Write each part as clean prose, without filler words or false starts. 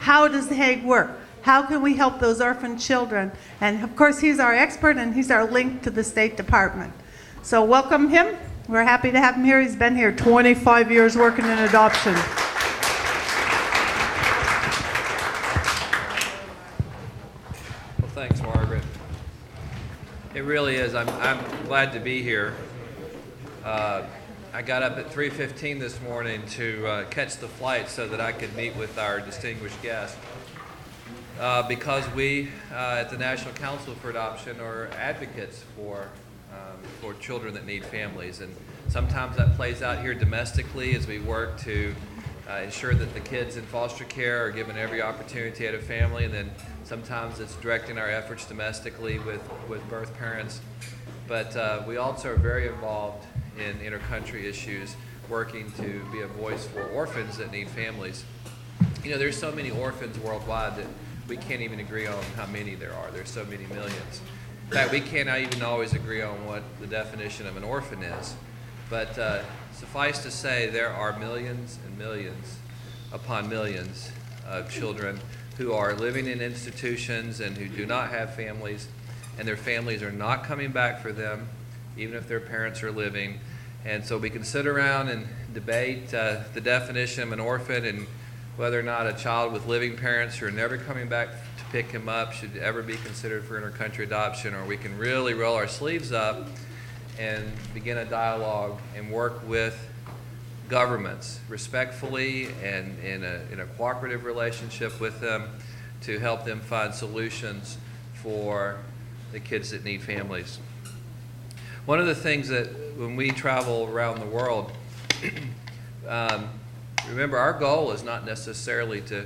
how does the Hague work? How can we help those orphan children? And of course, he's our expert and he's our link to the State Department. So welcome him. We're happy to have him here. He's been here 25 years working in adoption. Well, thanks, Margaret. It really is. I'm glad to be here. I got up at 3:15 this morning to catch the flight so that I could meet with our distinguished guest. Because we at the National Council for Adoption are advocates for children that need families. And sometimes that plays out here domestically as we work to ensure that the kids in foster care are given every opportunity at a family. And then sometimes it's directing our efforts domestically with birth parents. But we also are very involved in intercountry issues, working to be a voice for orphans that need families. You know, there's so many orphans worldwide that we can't even agree on how many there are. There's so many millions. In fact, we cannot even always agree on what the definition of an orphan is. But suffice to say, there are millions and millions upon millions of children who are living in institutions and who do not have families, and their families are not coming back for them, even if their parents are living. And so we can sit around and debate the definition of an orphan and whether or not a child with living parents who are never coming back to pick him up should ever be considered for intercountry adoption, or we can really roll our sleeves up and begin a dialogue and work with governments respectfully and in a cooperative relationship with them to help them find solutions for the kids that need families. One of the things that when we travel around the world, remember, our goal is not necessarily to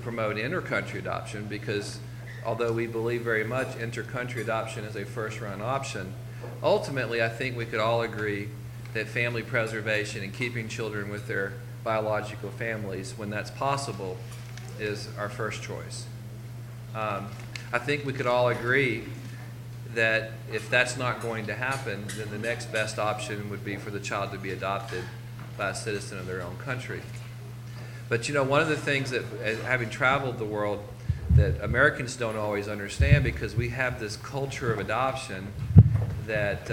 promote intercountry adoption, because although we believe very much intercountry adoption is a first-run option, ultimately I think we could all agree that family preservation and keeping children with their biological families when that's possible is our first choice. I think we could all agree that if that's not going to happen, then the next best option would be for the child to be adopted by a citizen of their own country. But you know, one of the things that, having traveled the world, that Americans don't always understand, because we have this culture of adoption that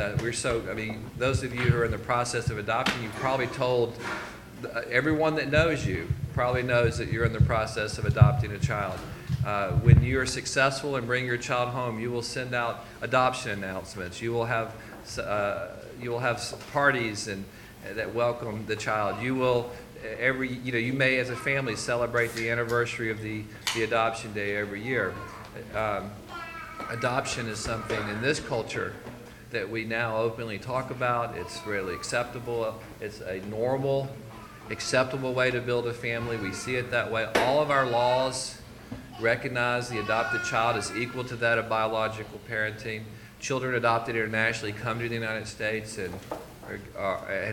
those of you who are in the process of adopting, you've probably told, everyone that knows you probably knows that you're in the process of adopting a child. When you are successful and bring your child home, you will send out adoption announcements. You will have parties that welcome the child. You will you may as a family celebrate the anniversary of the adoption day every year. Adoption is something in this culture that we now openly talk about. It's really acceptable. It's a normal, acceptable way to build a family. We see it that way. All of our laws recognize the adopted child as equal to that of biological parenting. Children adopted internationally come to the United States and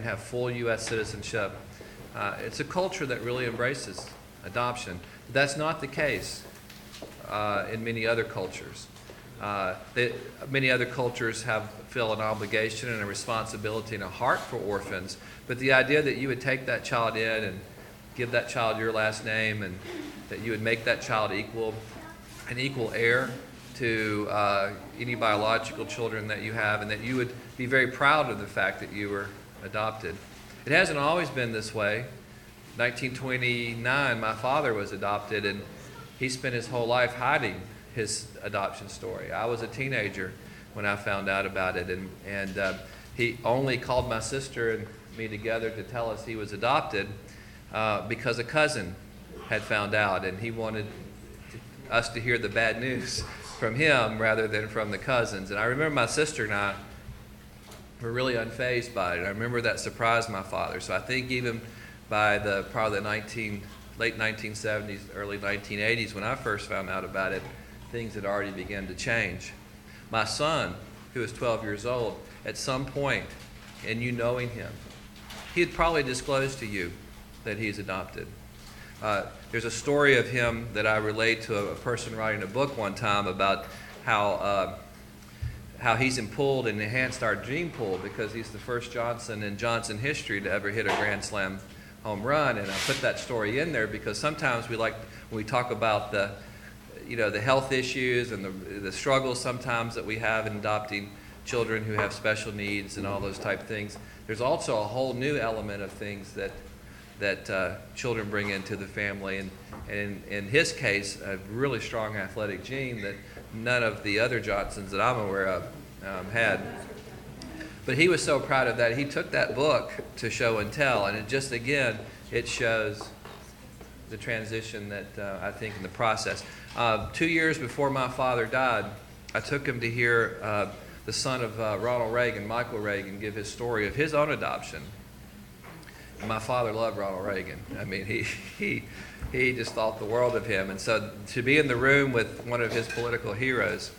have full U.S. citizenship. It's a culture that really embraces adoption. But that's not the case in many other cultures. Many other cultures feel an obligation and a responsibility and a heart for orphans, but the idea that you would take that child in and give that child your last name, and that you would make that child an equal heir to any biological children that you have, and that you would be very proud of the fact that you were adopted. It hasn't always been this way. 1929, my father was adopted, and he spent his whole life hiding his adoption story. I was a teenager when I found out about it, and he only called my sister and me together to tell us he was adopted because a cousin had found out, and he wanted us to hear the bad news from him rather than from the cousins. And I remember my sister and I were really unfazed by it. I remember that surprised my father. So I think even by probably the late 1970s, early 1980s, when I first found out about it, things had already begun to change. My son, who is 12 years old, at some point, and you knowing him, he had probably disclosed to you that he's adopted. There's a story of him that I relate to a person writing a book one time about how he's pulled and enhanced our gene pool, because he's the first Johnson in Johnson history to ever hit a Grand Slam home run. And I put that story in there because sometimes when we talk about the health issues and the struggles sometimes that we have in adopting children who have special needs and all those type things, there's also a whole new element of things that children bring into the family. And in his case, a really strong athletic gene that none of the other Johnsons that I'm aware of had. But he was so proud of that. He took that book to show and tell, and it shows the transition that I think in the process. 2 years before my father died, I took him to hear the son of Ronald Reagan, Michael Reagan, give his story of his own adoption. And my father loved Ronald Reagan. I mean, he just thought the world of him. And so to be in the room with one of his political heroes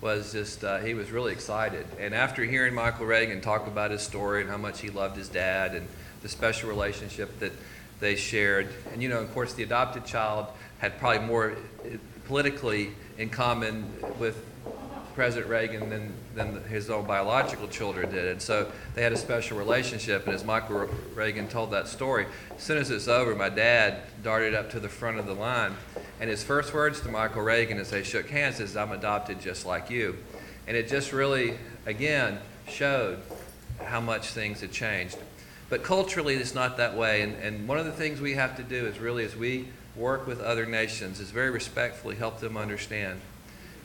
was just, he was really excited. And after hearing Michael Reagan talk about his story and how much he loved his dad and the special relationship that they shared, and of course the adopted child had probably more politically in common with President Reagan than his own biological children did. And so they had a special relationship. And as Michael Reagan told that story, as soon as it's over, my dad darted up to the front of the line. And his first words to Michael Reagan as they shook hands is, "I'm adopted just like you." And it just really, again, showed how much things had changed. But culturally, it's not that way. And one of the things we have to do is really, as we work with other nations, is very respectfully help them understand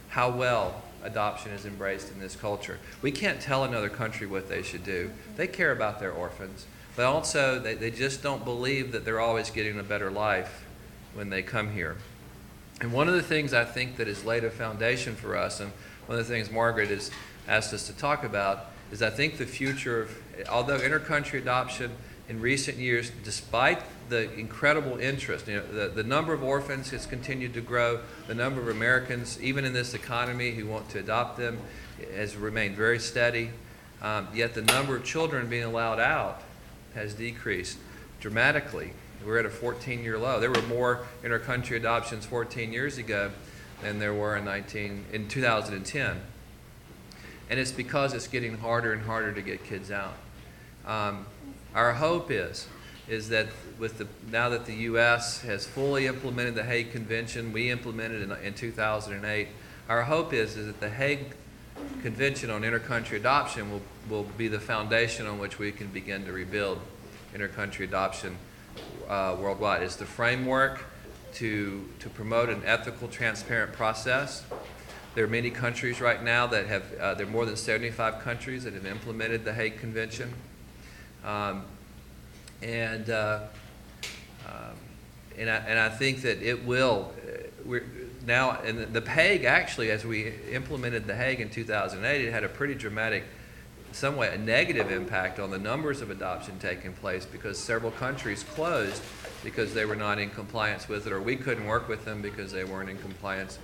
how well adoption is embraced in this culture. We can't tell another country what they should do. They care about their orphans, but also they just don't believe that they're always getting a better life when they come here. And one of the things I think that has laid a foundation for us, and one of the things Margaret has asked us to talk about, is I think the future of, although intercountry adoption in recent years, despite the incredible interest, the number of orphans has continued to grow. The number of Americans, even in this economy, who want to adopt them has remained very steady. Yet the number of children being allowed out has decreased dramatically. We're at a 14-year low. There were more intercountry adoptions 14 years ago than there were in 2010. And it's because it's getting harder and harder to get kids out. Our hope is that now that the U.S. has fully implemented the Hague Convention, we implemented it in 2008, our hope is that the Hague Convention on Intercountry Adoption will be the foundation on which we can begin to rebuild intercountry adoption worldwide. It's the framework to promote an ethical, transparent process. There are many countries right now that have, there are more than 75 countries that have implemented the Hague Convention. And I think that it will. And the Hague actually, as we implemented the Hague in 2008, it had a pretty dramatic, somewhat a negative impact on the numbers of adoption taking place because several countries closed because they were not in compliance with it, or we couldn't work with them because they weren't in compliance.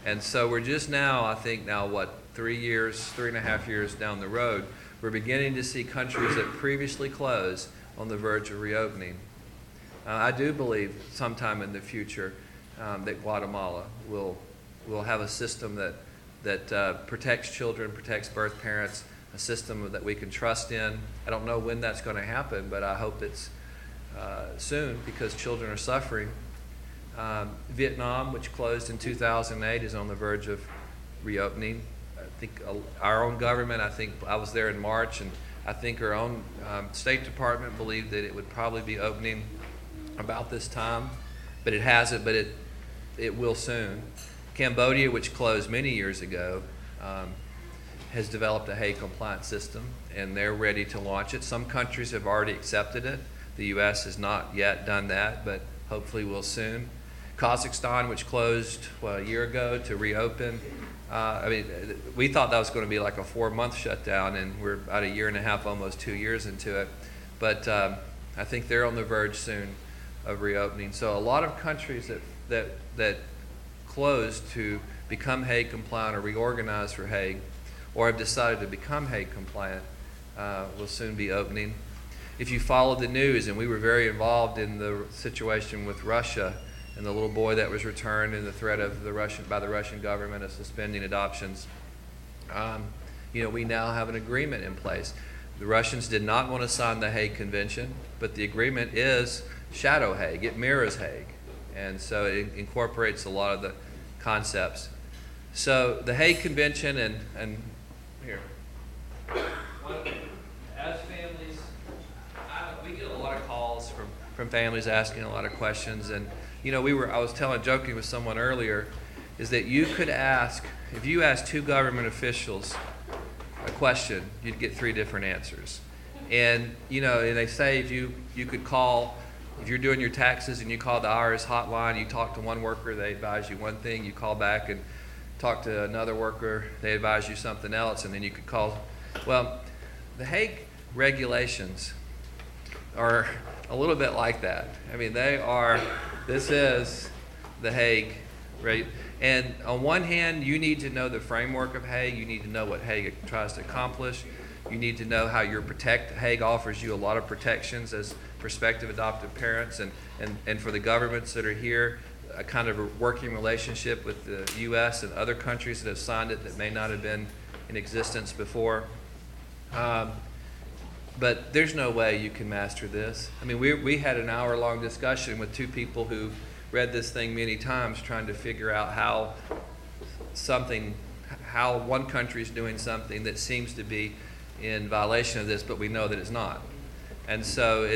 And so we're just now, I think now, 3.5 years down the road, we're beginning to see countries that previously closed on the verge of reopening. I do believe sometime in the future that Guatemala will have a system that protects children, protects birth parents, a system that we can trust in. I don't know when that's going to happen, but I hope it's soon because children are suffering. Vietnam, which closed in 2008, is on the verge of reopening. I think our own government, I was there in March, and I think our own State Department believed that it would probably be opening about this time, but it hasn't, but it will soon. Cambodia, which closed many years ago, has developed a Hague compliant system, and they're ready to launch it. Some countries have already accepted it. The U.S. has not yet done that, but hopefully will soon. Kazakhstan, which closed a year ago to reopen. We thought that was going to be like a 4-month shutdown, and we're about 1.5 years, almost 2 years into it. But I think they're on the verge soon of reopening. So a lot of countries that closed to become Hague compliant or reorganize for Hague, or have decided to become Hague compliant, will soon be opening. If you follow the news, and we were very involved in the situation with Russia and the little boy that was returned and the threat of by the Russian government of suspending adoptions, we now have an agreement in place. The Russians did not want to sign the Hague Convention, but the agreement is shadow Hague. It mirrors Hague. And so it incorporates a lot of the concepts. So the Hague Convention and here. As families, we get a lot of calls from families asking a lot of questions. And, you know, I was joking with someone earlier, is that you could ask, if you ask two government officials a question, you'd get 3 different answers. And, you know, and they say if you could call, if you're doing your taxes and you call the IRS hotline, you talk to one worker, they advise you one thing, you call back and talk to another worker, they advise you something else, and then you could call. Well, the Hague regulations are a little bit like that. I mean, this is the Hague, right? And on one hand, you need to know the framework of Hague. You need to know what Hague tries to accomplish. You need to know how you're protected. Hague offers you a lot of protections as prospective adoptive parents, and for the governments that are here, a kind of a working relationship with the U.S. and other countries that have signed it that may not have been in existence before. But there's no way you can master this. I mean, we had an hour-long discussion with 2 people who read this thing many times trying to figure out how one country is doing something that seems to be in violation of this, but we know that it's not. And so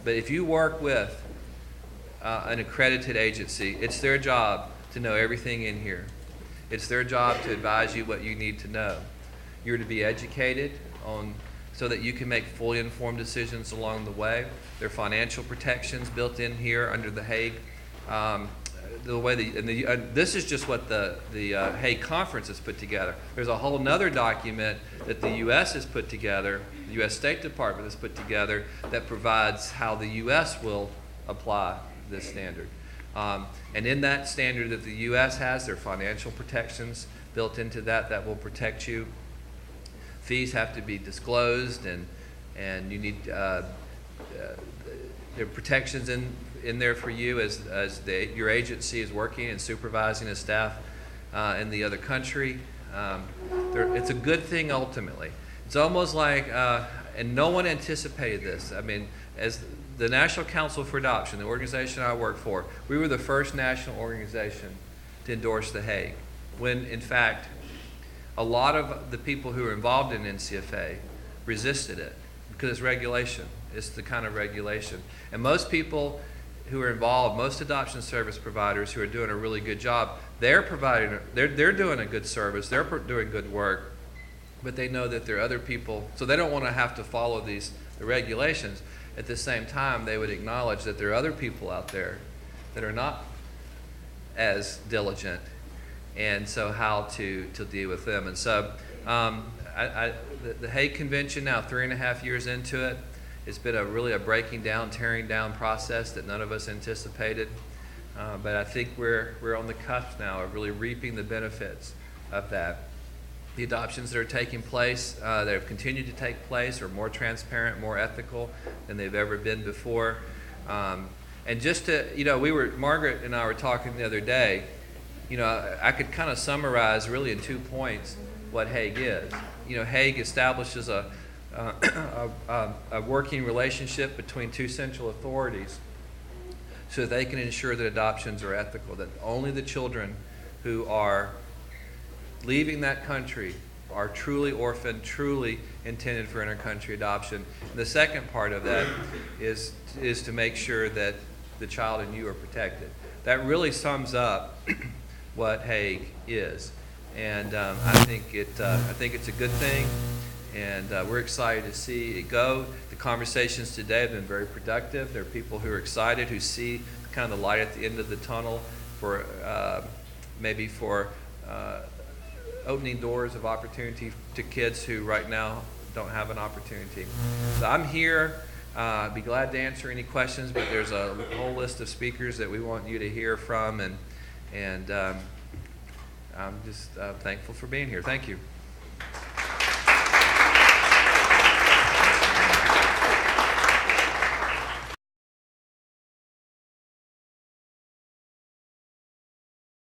but if you work with an accredited agency, it's their job to know everything in here. It's their job to advise you what you need to know. You're to be educated so that you can make fully informed decisions along the way. There are financial protections built in here under the Hague. This is just what the Hague Conference has put together. There's a whole other document that the U.S. has put together, the U.S. State Department has put together, that provides how the U.S. will apply this standard. And in that standard that the U.S. has, there are financial protections built into that will protect you. Fees have to be disclosed, and you need there are protections in there for you as your agency is working and supervising a staff in the other country. It's a good thing ultimately. It's almost like, and no one anticipated this. I mean, as the National Council for Adoption, the organization I work for, we were the first national organization to endorse the Hague, when in fact a lot of the people who are involved in NCFA resisted it because it's regulation. It's the kind of regulation. And most people who are involved, most adoption service providers who are doing a really good job, they're doing a good service, they're doing good work, but they know that there are other people, so they don't want to have to follow the regulations. At the same time, they would acknowledge that there are other people out there that are not as diligent, and so how to deal with them. And so the Hague Convention, now 3.5 years into it, it's been really a breaking down, tearing down process that none of us anticipated. But I think we're on the cusp now of really reaping the benefits of that. The adoptions that are taking place, that have continued to take place, are more transparent, more ethical than they've ever been before. And just to, Margaret and I were talking the other day, I could kind of summarize really in 2 points what Hague is. Hague establishes a working relationship between 2 central authorities so that they can ensure that adoptions are ethical, that only the children who are leaving that country are truly orphaned, truly intended for inter-country adoption. And the second part of that is to make sure that the child and you are protected. That really sums up what Hague is. And I think it's a good thing. And we're excited to see it go. The conversations today have been very productive. There are people who are excited, who see kind of the light at the end of the tunnel for opening doors of opportunity to kids who right now don't have an opportunity. So I'm here. I'd be glad to answer any questions, but there's a whole list of speakers that we want you to hear from, and I'm just thankful for being here. Thank you.